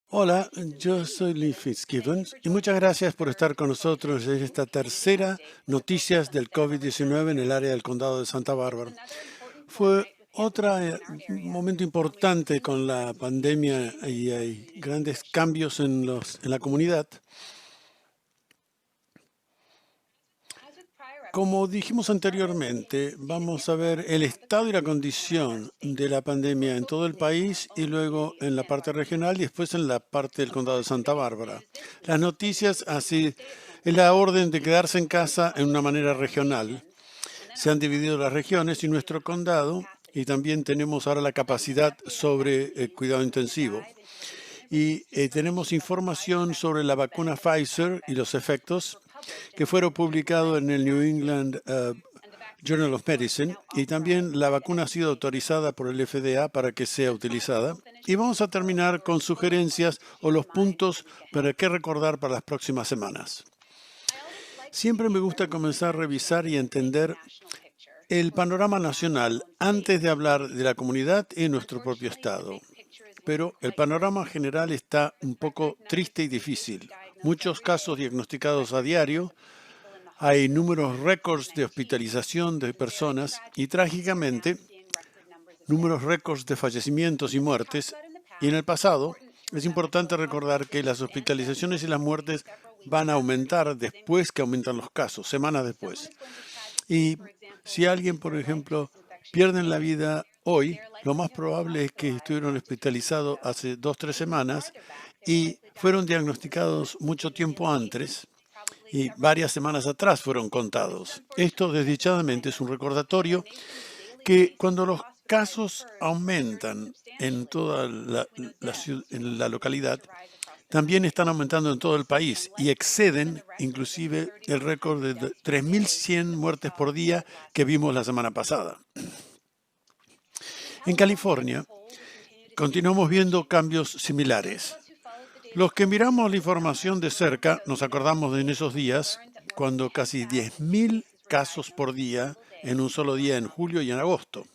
Hola, yo soy Lee Fitzgibbons y muchas gracias por estar con nosotros en esta tercera noticias del COVID-19 en el área del condado de Santa Bárbara. Fue otro momento importante con la pandemia y hay grandes cambios en la comunidad. Como dijimos anteriormente, vamos a ver el estado y la condición de la pandemia en todo el país y luego en la parte regional y después en la parte del condado de Santa Bárbara. Las noticias así es la orden de quedarse en casa en una manera regional. Se han dividido las regiones y nuestro condado y también tenemos ahora la capacidad sobre cuidado intensivo. Y tenemos información sobre la vacuna Pfizer y los efectos que fueron publicados en el New England Journal of Medicine, y también la vacuna ha sido autorizada por el FDA para que sea utilizada. Y vamos a terminar con sugerencias o los puntos para qué recordar para las próximas semanas. Siempre me gusta comenzar a revisar y entender el panorama nacional antes de hablar de la comunidad y nuestro propio estado. Pero el panorama general está un poco triste y difícil. Muchos casos diagnosticados a diario, hay números récords de hospitalización de personas y trágicamente números récords de fallecimientos y muertes. Y en el pasado es importante recordar que las hospitalizaciones y las muertes van a aumentar después que aumentan los casos, semanas después. Y si alguien, por ejemplo, pierde la vida hoy, lo más probable es que estuvieron hospitalizados hace 2 o 3 semanas y fueron diagnosticados mucho tiempo antes y varias semanas atrás fueron contados. Esto, desdichadamente, es un recordatorio que cuando los casos aumentan en toda en la localidad, también están aumentando en todo el país y exceden inclusive el récord de 3.100 muertes por día que vimos la semana pasada. En California, continuamos viendo cambios similares. Los que miramos la información de cerca nos acordamos de en esos días cuando casi 10.000 casos por día en un solo día en julio y en agosto.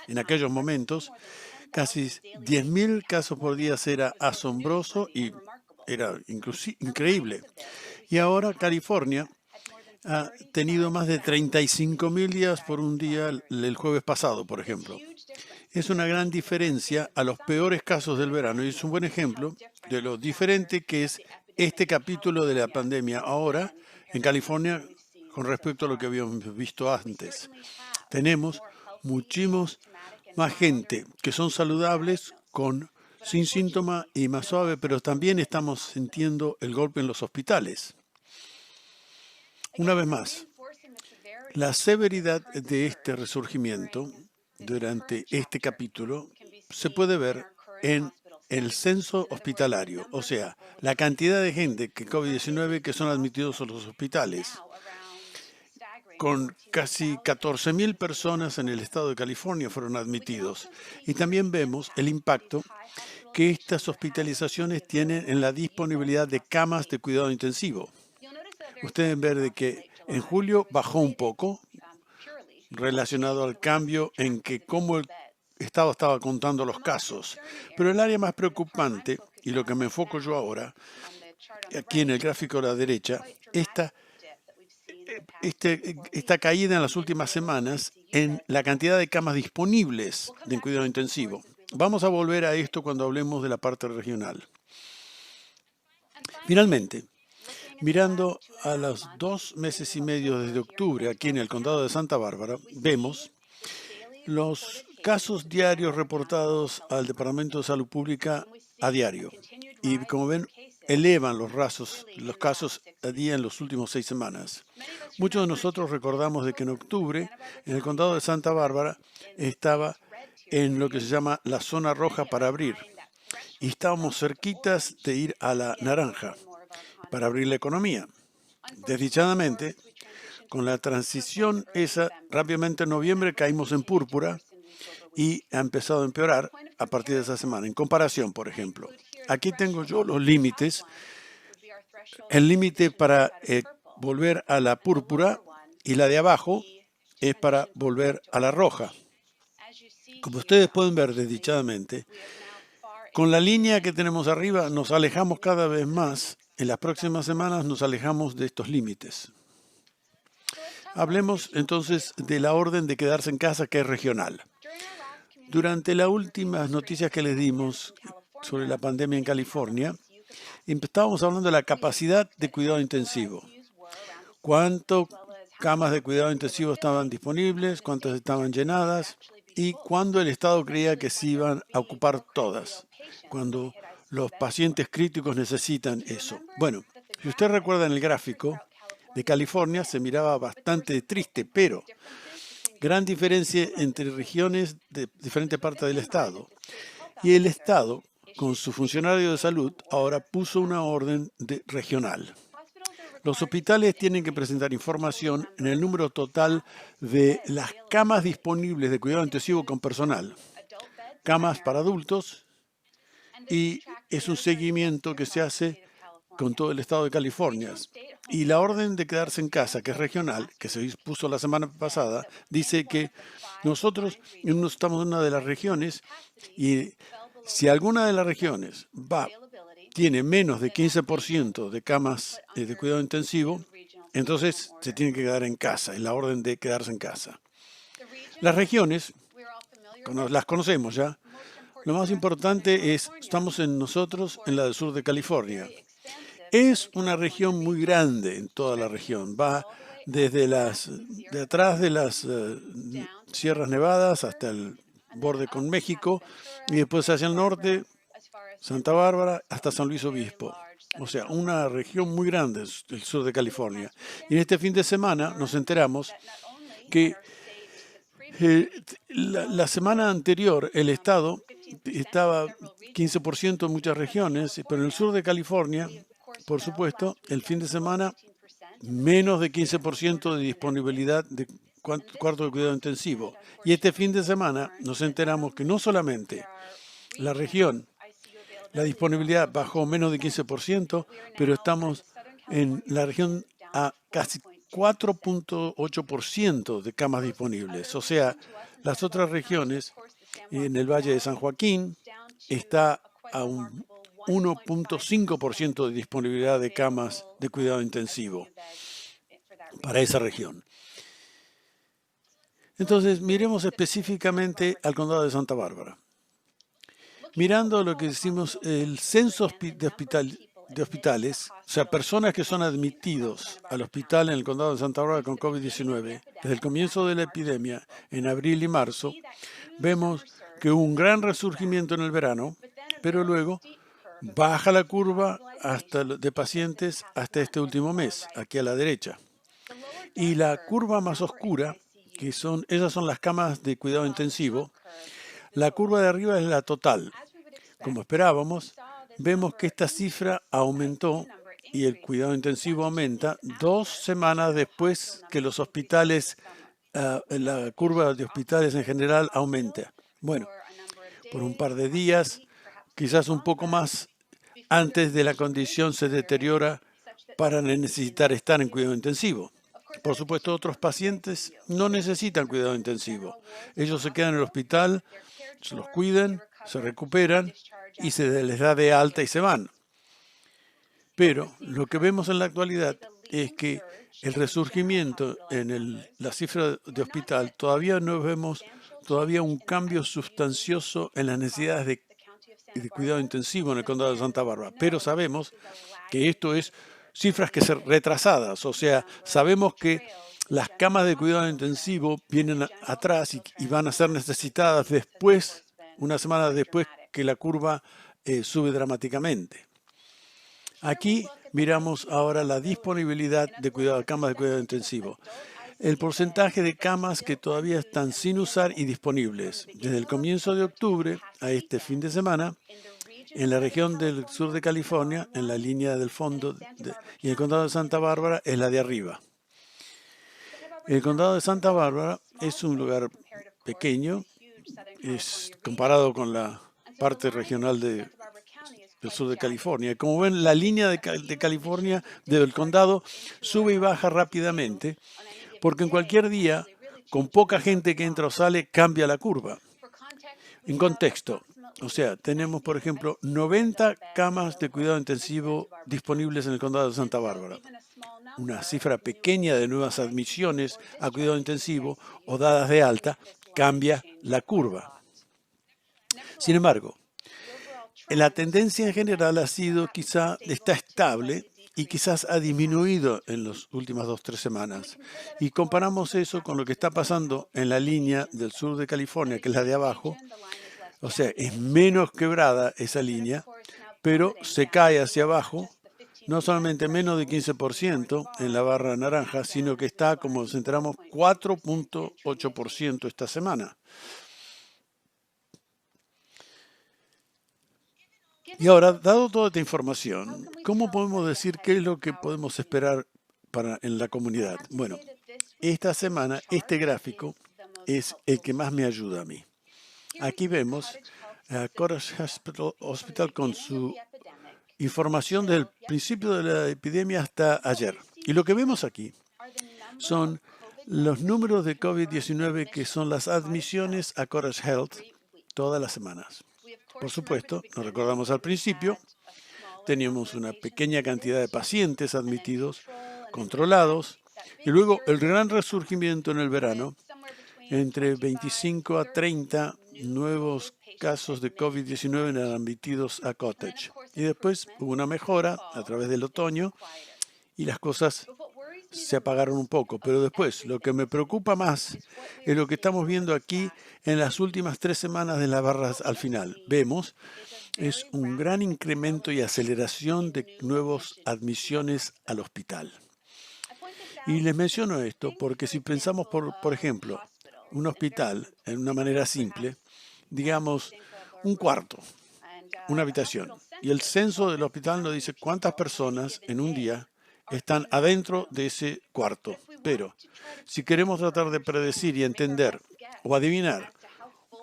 En aquellos momentos, casi 10.000 casos por día era asombroso y era increíble. Y ahora California ha tenido más de 35.000 días por un día el jueves pasado, por ejemplo. Es una gran diferencia a los peores casos del verano y es un buen ejemplo de lo diferente que es este capítulo de la pandemia ahora en California con respecto a lo que habíamos visto antes. Tenemos muchísimos más gente que son saludables sin síntoma y más suave, pero también estamos sintiendo el golpe en los hospitales. Una vez más, la severidad de este resurgimiento durante este capítulo se puede ver en el censo hospitalario, o sea, la cantidad de gente que COVID-19 que son admitidos a los hospitales, con casi 14.000 personas en el estado de California fueron admitidos. Y también vemos el impacto que estas hospitalizaciones tienen en la disponibilidad de camas de cuidado intensivo. Ustedes ven de que en julio bajó un poco relacionado al cambio en que cómo el Estado estaba contando los casos. Pero el área más preocupante, y lo que me enfoco yo ahora, aquí en el gráfico a la derecha, esta caída en las últimas semanas en la cantidad de camas disponibles de cuidado intensivo. Vamos a volver a esto cuando hablemos de la parte regional. Finalmente, mirando a los 2 meses y medio desde octubre aquí en el condado de Santa Bárbara, vemos los casos diarios reportados al Departamento de Salud Pública a diario. Y como ven, elevan los casos a día en los últimos 6 semanas. Muchos de nosotros recordamos de que en octubre, en el condado de Santa Bárbara, estaba en lo que se llama la zona roja para abrir. Y estábamos cerquitas de ir a la naranja para abrir la economía. Desdichadamente, con la transición esa, rápidamente en noviembre caímos en púrpura y ha empezado a empeorar a partir de esa semana. En comparación, por ejemplo, aquí tengo yo los límites. El límite para volver a la púrpura y la de abajo es para volver a la roja. Como ustedes pueden ver desdichadamente, Con la línea que tenemos arriba nos alejamos cada vez más. En las próximas semanas nos alejamos de estos límites. Hablemos entonces de la orden de quedarse en casa, que es regional. Durante las últimas noticias que les dimos sobre la pandemia en California, estábamos hablando de la capacidad de cuidado intensivo. ¿Cuántas camas de cuidado intensivo estaban disponibles? ¿Cuántas estaban llenadas? Y cuándo el Estado creía que se iban a ocupar todas, cuando los pacientes críticos necesitan eso. Bueno, si usted recuerda en el gráfico de California, se miraba bastante triste, pero gran diferencia entre regiones de diferentes partes del Estado. Y el Estado, con su funcionario de salud, ahora puso una orden regional. Los hospitales tienen que presentar información en el número total de las camas disponibles de cuidado intensivo con personal, camas para adultos, y es un seguimiento que se hace con todo el estado de California. Y la orden de quedarse en casa, que es regional, que se puso la semana pasada, dice que nosotros estamos en una de las regiones y si alguna de las regiones tiene menos de 15% de camas de cuidado intensivo, entonces se tiene que quedar en casa, es la orden de quedarse en casa. Las regiones, las conocemos ya. Lo más importante es, estamos nosotros en la del sur de California. Es una región muy grande en toda la región. Va desde de atrás de las Sierras Nevadas hasta el borde con México y después hacia el norte, Santa Bárbara, hasta San Luis Obispo. O sea, una región muy grande, el sur de California. Y en este fin de semana nos enteramos que la semana anterior el Estado estaba 15% en muchas regiones, pero en el sur de California, por supuesto, el fin de semana menos de 15% de disponibilidad de cuartos de cuidado intensivo. Y este fin de semana nos enteramos que no solamente la región, la disponibilidad bajó menos de 15%, pero estamos en la región a casi 4.8% de camas disponibles. O sea, las otras regiones, en el Valle de San Joaquín, está a un 1.5% de disponibilidad de camas de cuidado intensivo para esa región. Entonces, miremos específicamente al condado de Santa Bárbara. Mirando lo que decimos, el censo de hospitales, o sea, personas que son admitidos al hospital en el condado de Santa Bárbara con COVID-19, desde el comienzo de la epidemia, en abril y marzo, vemos que hubo un gran resurgimiento en el verano, pero luego baja la curva de pacientes hasta este último mes, aquí a la derecha. Y la curva más oscura, esas son las camas de cuidado intensivo, la curva de arriba es la total. Como esperábamos, vemos que esta cifra aumentó y el cuidado intensivo aumenta 2 semanas después que los hospitales, la curva de hospitales en general aumenta. Bueno, por un par de días, quizás un poco más, antes de la condición se deteriora para necesitar estar en cuidado intensivo. Por supuesto, otros pacientes no necesitan cuidado intensivo. Ellos se quedan en el hospital, se los cuidan, se recuperan y se les da de alta y se van. Pero lo que vemos en la actualidad es que el resurgimiento en la cifra de hospital, todavía no vemos un cambio sustancioso en las necesidades de cuidado intensivo en el condado de Santa Bárbara. Pero sabemos que esto es cifras que son retrasadas, o sea, sabemos que las camas de cuidado intensivo vienen atrás y van a ser necesitadas después, una semana después que la curva sube dramáticamente. Aquí miramos ahora la disponibilidad de camas de cuidado intensivo. El porcentaje de camas que todavía están sin usar y disponibles. Desde el comienzo de octubre a este fin de semana, en la región del sur de California, en la línea del fondo y el condado de Santa Bárbara es la de arriba. El condado de Santa Bárbara es un lugar pequeño, es comparado con la parte regional del sur de California. Como ven, la línea de California del condado sube y baja rápidamente, porque en cualquier día, con poca gente que entra o sale, cambia la curva. En contexto, O sea, tenemos, por ejemplo, 90 camas de cuidado intensivo disponibles en el condado de Santa Bárbara. Una cifra pequeña de nuevas admisiones a cuidado intensivo o dadas de alta cambia la curva. Sin embargo, la tendencia en general ha sido está estable y quizás ha disminuido en las últimas 2 o 3 semanas. Y comparamos eso con lo que está pasando en la línea del sur de California, que es la de abajo. O sea, es menos quebrada esa línea, pero se cae hacia abajo, no solamente menos de 15% en la barra naranja, sino que está, como nos enteramos, 4.8% esta semana. Y ahora, dado toda esta información, ¿cómo podemos decir qué es lo que podemos esperar en la comunidad? Bueno, esta semana, este gráfico es el que más me ayuda a mí. Aquí vemos a Cottage Hospital con su información del principio de la epidemia hasta ayer. Y lo que vemos aquí son los números de COVID-19 que son las admisiones a Cottage Health todas las semanas. Por supuesto, nos recordamos al principio, teníamos una pequeña cantidad de pacientes admitidos, controlados, y luego el gran resurgimiento en el verano, entre 25 a 30 nuevos casos de COVID-19 eran admitidos a Cottage. Y después hubo una mejora a través del otoño y las cosas se apagaron un poco. Pero después, lo que me preocupa más es lo que estamos viendo aquí en las últimas 3 semanas de las barras al final. Vemos es un gran incremento y aceleración de nuevas admisiones al hospital. Y les menciono esto porque si pensamos, por ejemplo, un hospital en una manera simple, digamos un cuarto, una habitación, y el censo del hospital nos dice cuántas personas en un día están adentro de ese cuarto. Pero si queremos tratar de predecir y entender o adivinar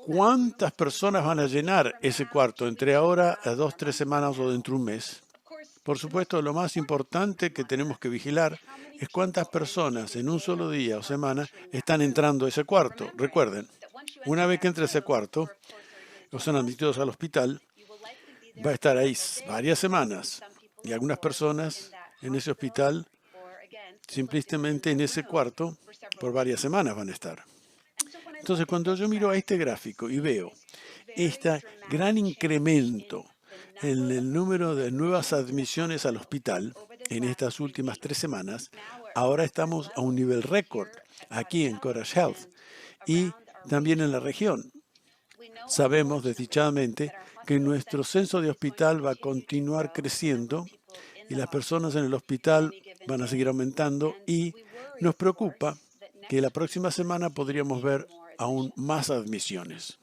cuántas personas van a llenar ese cuarto entre ahora a 2 o 3 semanas o dentro de un mes, por supuesto, lo más importante que tenemos que vigilar es cuántas personas en un solo día o semana están entrando a ese cuarto. Recuerden, una vez que entre a ese cuarto o son admitidos al hospital, va a estar ahí varias semanas y algunas personas en ese hospital, simplemente en ese cuarto, por varias semanas van a estar. Entonces, cuando yo miro a este gráfico y veo este gran incremento en el número de nuevas admisiones al hospital en estas últimas 3 semanas, ahora estamos a un nivel récord aquí en Cottage Health y también en la región. Sabemos desdichadamente que nuestro censo de hospital va a continuar creciendo y las personas en el hospital van a seguir aumentando y nos preocupa que la próxima semana podríamos ver aún más admisiones.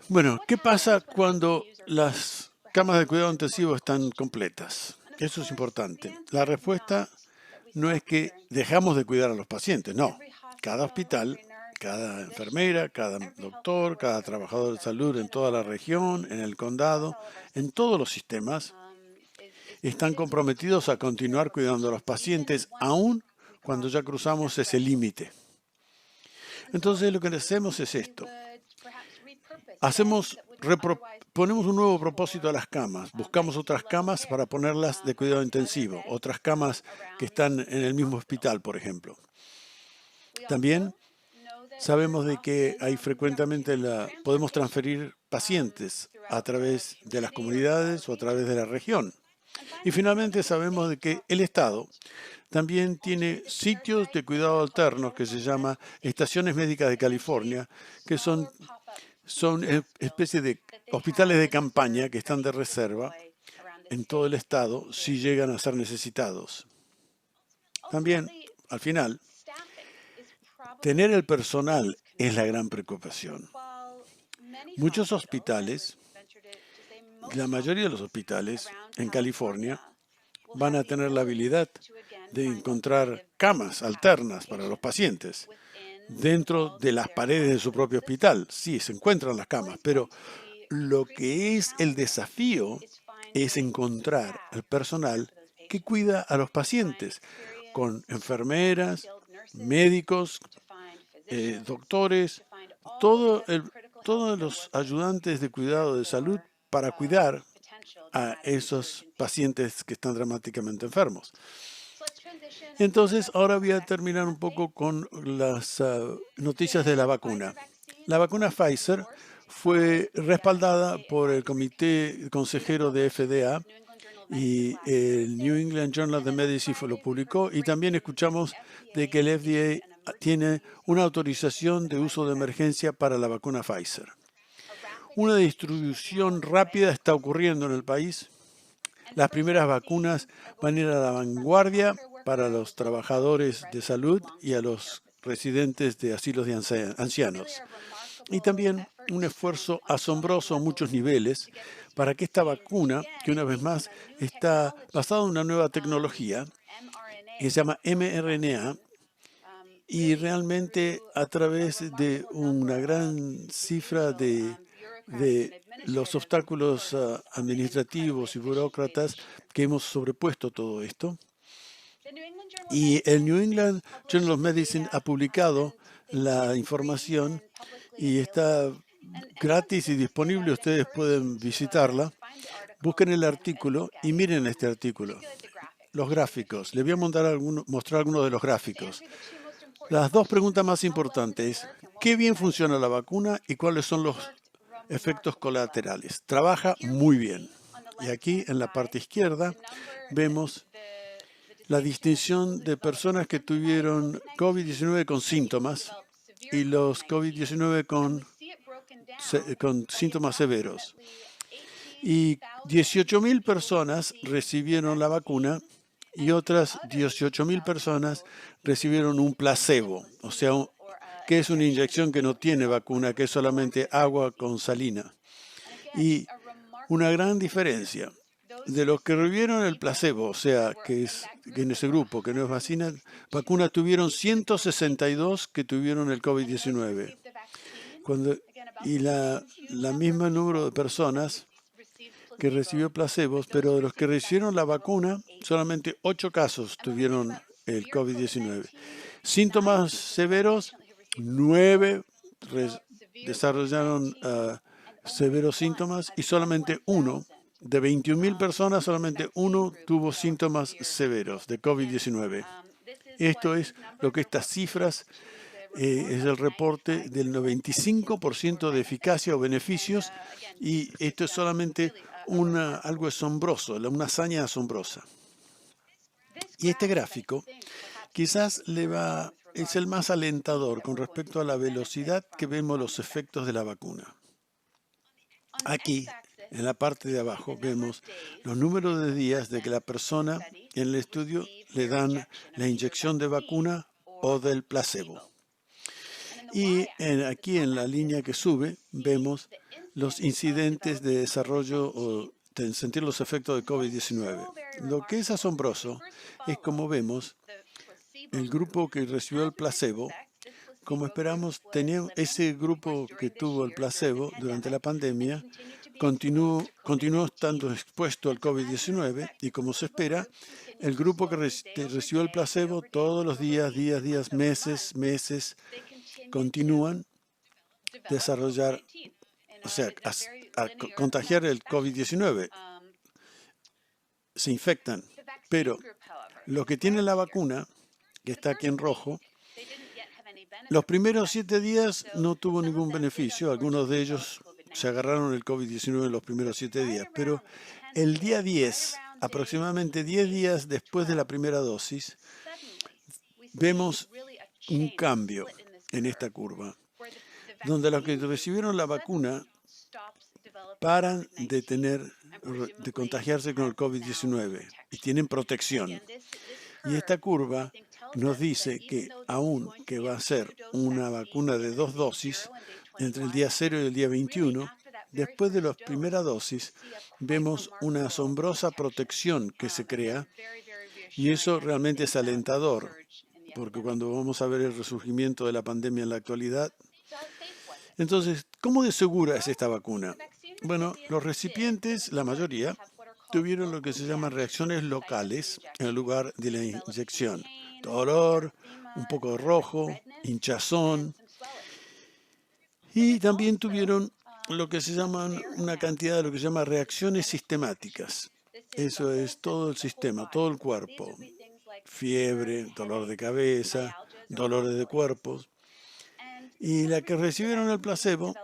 Bueno, ¿qué pasa cuando las camas de cuidado intensivo están completas? Eso es importante. La respuesta no es que dejamos de cuidar a los pacientes, no. Cada hospital, cada enfermera, cada doctor, cada trabajador de salud en toda la región, en el condado, en todos los sistemas, están comprometidos a continuar cuidando a los pacientes aún cuando ya cruzamos ese límite. Entonces lo que hacemos es esto. Ponemos un nuevo propósito a las camas. Buscamos otras camas para ponerlas de cuidado intensivo, otras camas que están en el mismo hospital, por ejemplo. También sabemos de que hay frecuentemente podemos transferir pacientes a través de las comunidades o a través de la región. Y finalmente sabemos de que el Estado también tiene sitios de cuidado alternos que se llama Estaciones Médicas de California, que son especies de hospitales de campaña que están de reserva en todo el estado si llegan a ser necesitados. También, al final, tener el personal es la gran preocupación. Muchos hospitales, la mayoría de los hospitales en California, van a tener la habilidad de encontrar camas alternas para los pacientes dentro de las paredes de su propio hospital. Sí, se encuentran las camas, pero lo que es el desafío es encontrar al personal que cuida a los pacientes, con enfermeras, médicos, doctores, todo todos los ayudantes de cuidado de salud para cuidar a esos pacientes que están dramáticamente enfermos. Entonces, ahora voy a terminar un poco con las noticias de la vacuna. La vacuna Pfizer fue respaldada por el comité consejero de FDA y el New England Journal of Medicine lo publicó, y también escuchamos de que el FDA tiene una autorización de uso de emergencia para la vacuna Pfizer. Una distribución rápida está ocurriendo en el país. Las primeras vacunas van a ir a la vanguardia para los trabajadores de salud y a los residentes de asilos de ancianos. Y también un esfuerzo asombroso a muchos niveles para que esta vacuna, que una vez más está basada en una nueva tecnología que se llama mRNA, y realmente a través de una gran cifra de los obstáculos administrativos y burócratas que hemos sobrepuesto todo esto. Y el New England Journal of Medicine ha publicado la información y está gratis y disponible. Ustedes pueden visitarla. Busquen el artículo y miren este artículo. Los gráficos. Les voy a mostrar algunos de los gráficos. Las dos preguntas más importantes: ¿qué bien funciona la vacuna y cuáles son los efectos colaterales? Trabaja muy bien. Y aquí en la parte izquierda vemos la distinción de personas que tuvieron COVID-19 con síntomas y los COVID-19 con síntomas severos. Y 18.000 personas recibieron la vacuna y otras 18.000 personas recibieron un placebo, o sea, que es una inyección que no tiene vacuna, que es solamente agua con salina. Y una gran diferencia de los que recibieron el placebo, o sea, que en ese grupo que no es vacuna, tuvieron 162 que tuvieron el COVID-19. Y la misma número de personas que recibió placebos, pero de los que recibieron la vacuna, solamente 8 casos tuvieron el COVID-19. Síntomas severos, 9 desarrollaron severos síntomas y solamente uno, de 21.000 personas, solamente uno tuvo síntomas severos de COVID-19. Esto es lo que estas cifras es el reporte del 95% de eficacia o beneficios, y esto es solamente algo asombroso, una hazaña asombrosa. Y este gráfico quizás es el más alentador con respecto a la velocidad que vemos los efectos de la vacuna. Aquí, en la parte de abajo, vemos los números de días de que la persona en el estudio le dan la inyección de vacuna o del placebo. Y aquí en la línea que sube vemos los incidentes de desarrollo o de sentir los efectos de COVID-19. Lo que es asombroso es como vemos el grupo que recibió el placebo. Como esperamos, ese grupo que tuvo el placebo durante la pandemia continuó estando expuesto al COVID-19, y como se espera, el grupo que recibió el placebo todos los días, meses, continúan desarrollar, o sea, a contagiar el COVID-19. Se infectan. Pero los que tienen la vacuna, que está aquí en rojo, los primeros 7 días no tuvo ningún beneficio. Algunos de ellos se agarraron el COVID-19 en los primeros 7 días. Pero el día 10, aproximadamente 10 días después de la primera dosis, vemos un cambio en esta curva, donde los que recibieron la vacuna paran de contagiarse con el COVID-19 y tienen protección. Y esta curva nos dice que aún que va a ser una vacuna de 2 dosis, entre el día 0 y el día 21, después de la primera dosis, vemos una asombrosa protección que se crea, y eso realmente es alentador, porque cuando vamos a ver el resurgimiento de la pandemia en la actualidad. Entonces, ¿cómo de segura es esta vacuna? Bueno, los recipientes, la mayoría, tuvieron lo que se llaman reacciones locales en lugar de la inyección. Dolor, un poco de rojo, hinchazón. Y también tuvieron lo que se llaman una cantidad de lo que se llama reacciones sistemáticas. Eso es todo el sistema, todo el cuerpo. Fiebre, dolor de cabeza, dolores de cuerpo. Y la que recibieron el placebo,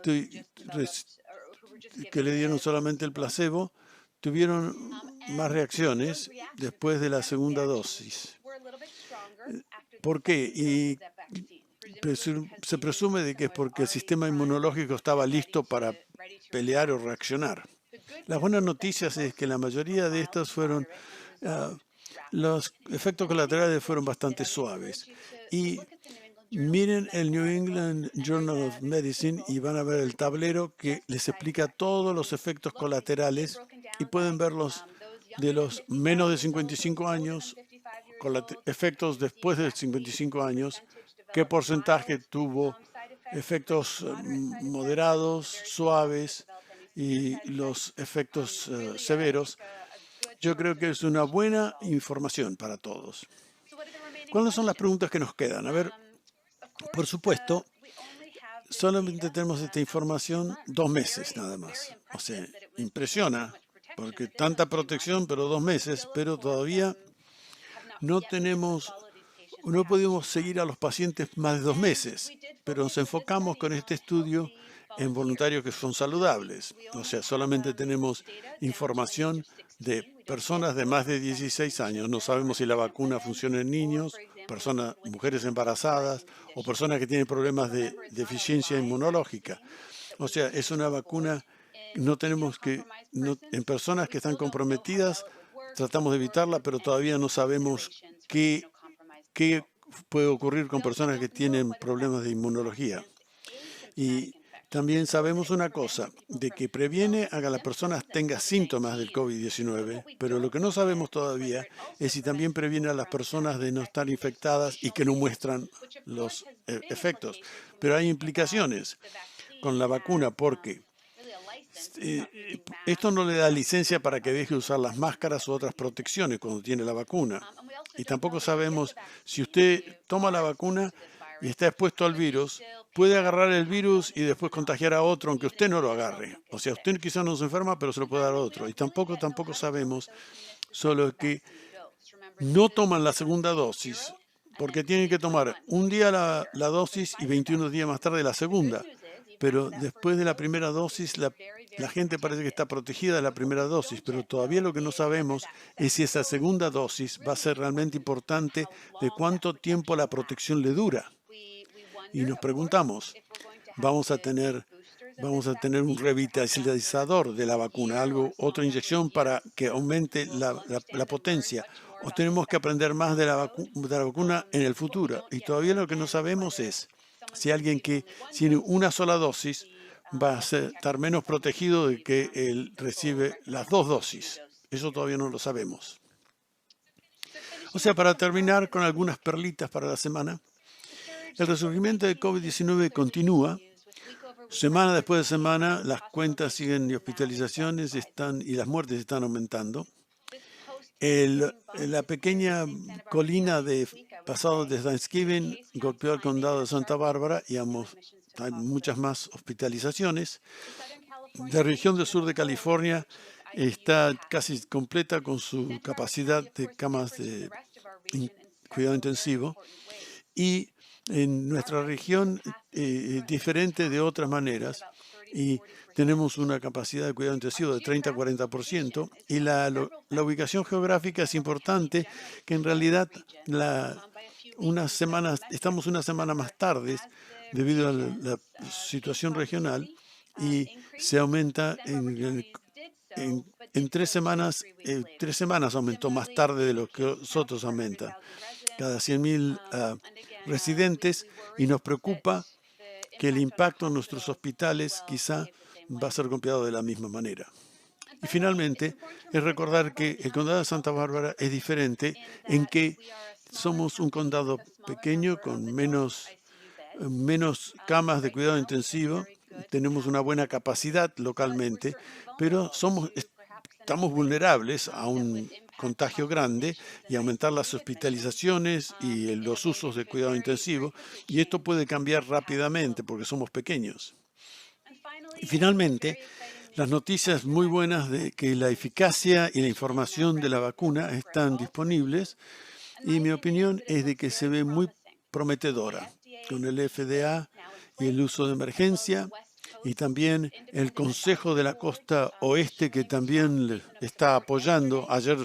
tu- res- que le dieron solamente el placebo, tuvieron más reacciones después de la segunda dosis. ¿Por qué? Y se presume de que es porque el sistema inmunológico estaba listo para pelear o reaccionar. Las buenas noticias es que la mayoría de estos fueron, ah, los efectos colaterales fueron bastante suaves. Y miren el New England Journal of Medicine y van a ver el tablero que les explica todos los efectos colaterales y pueden verlos de los menos de 55 años, efectos después de 55 años, qué porcentaje tuvo efectos moderados, suaves y los efectos severos. Yo creo que es una buena información para todos. ¿Cuáles son las preguntas que nos quedan? A ver, por supuesto, solamente tenemos esta información 2 meses nada más. O sea, impresiona, porque tanta protección, pero 2 meses, pero todavía no tenemos, no pudimos seguir a los pacientes más de 2 meses, pero nos enfocamos con este estudio en voluntarios que son saludables. O sea, solamente tenemos información de personas de más de 16 años. No sabemos si la vacuna funciona en niños, personas, mujeres embarazadas o personas que tienen problemas de deficiencia inmunológica. O sea, es una vacuna, no tenemos que, en personas que están comprometidas, tratamos de evitarla, pero todavía no sabemos qué puede ocurrir con personas que tienen problemas de inmunología. Y también sabemos una cosa, de que previene a que las personas tengan síntomas del COVID-19, pero lo que no sabemos todavía es si también previene a las personas de no estar infectadas y que no muestran los efectos. Pero hay implicaciones con la vacuna porque esto no le da licencia para que deje de usar las máscaras u otras protecciones cuando tiene la vacuna. Y tampoco sabemos si usted toma la vacuna y está expuesto al virus, puede agarrar el virus y después contagiar a otro, aunque usted no lo agarre. O sea, usted quizás no se enferma, pero se lo puede dar a otro. Y tampoco sabemos, solo que no toman la segunda dosis, porque tienen que tomar un día la dosis y 21 días más tarde la segunda. Pero después de la primera dosis, la gente parece que está protegida de la primera dosis, pero todavía lo que no sabemos es si esa segunda dosis va a ser realmente importante, de cuánto tiempo la protección le dura. Y nos preguntamos, vamos a tener un revitalizador de la vacuna, otra inyección para que aumente la potencia, o tenemos que aprender más de la vacuna en el futuro. Y todavía lo que no sabemos es si alguien que tiene una sola dosis va a estar menos protegido de que él recibe las 2 dosis. Eso todavía no lo sabemos. O sea, para terminar con algunas perlitas para la semana, el resurgimiento de COVID-19 continúa. Semana después de semana, las cuentas siguen de hospitalizaciones y las muertes están aumentando. La pequeña colina pasado de Thanksgiving golpeó al condado de Santa Bárbara y hay muchas más hospitalizaciones. La región del sur de California está casi completa con su capacidad de camas de cuidado intensivo. Y en nuestra región diferente de otras maneras, y tenemos una capacidad de cuidado intensivo de 30 a 40%, y la ubicación geográfica es importante, que en realidad estamos una semana más tarde debido a la situación regional, y se aumenta en 3 semanas. 3 semanas aumentó más tarde de lo que nosotros aumenta cada 100.000 residentes, y nos preocupa que el impacto en nuestros hospitales quizá va a ser golpeado de la misma manera. Y finalmente, es recordar que el condado de Santa Bárbara es diferente en que somos un condado pequeño con menos camas de cuidado intensivo, tenemos una buena capacidad localmente, pero estamos vulnerables a un contagio grande y aumentar las hospitalizaciones y los usos de cuidado intensivo, y esto puede cambiar rápidamente porque somos pequeños. Y finalmente, las noticias muy buenas de que la eficacia y la información de la vacuna están disponibles, y mi opinión es de que se ve muy prometedora con el FDA y el uso de emergencia, y también el Consejo de la Costa Oeste, que también está apoyando. Ayer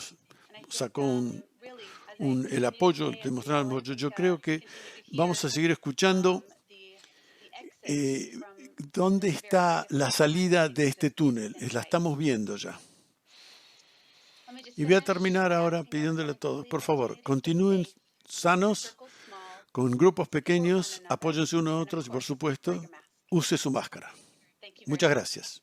sacó el apoyo, demostraron el apoyo. Yo creo que vamos a seguir escuchando eh, dónde está la salida de este túnel. La estamos viendo ya. Y voy a terminar ahora pidiéndole a todos, por favor, continúen sanos, con grupos pequeños, apóyense unos a otros y, por supuesto, use su máscara. Muchas gracias.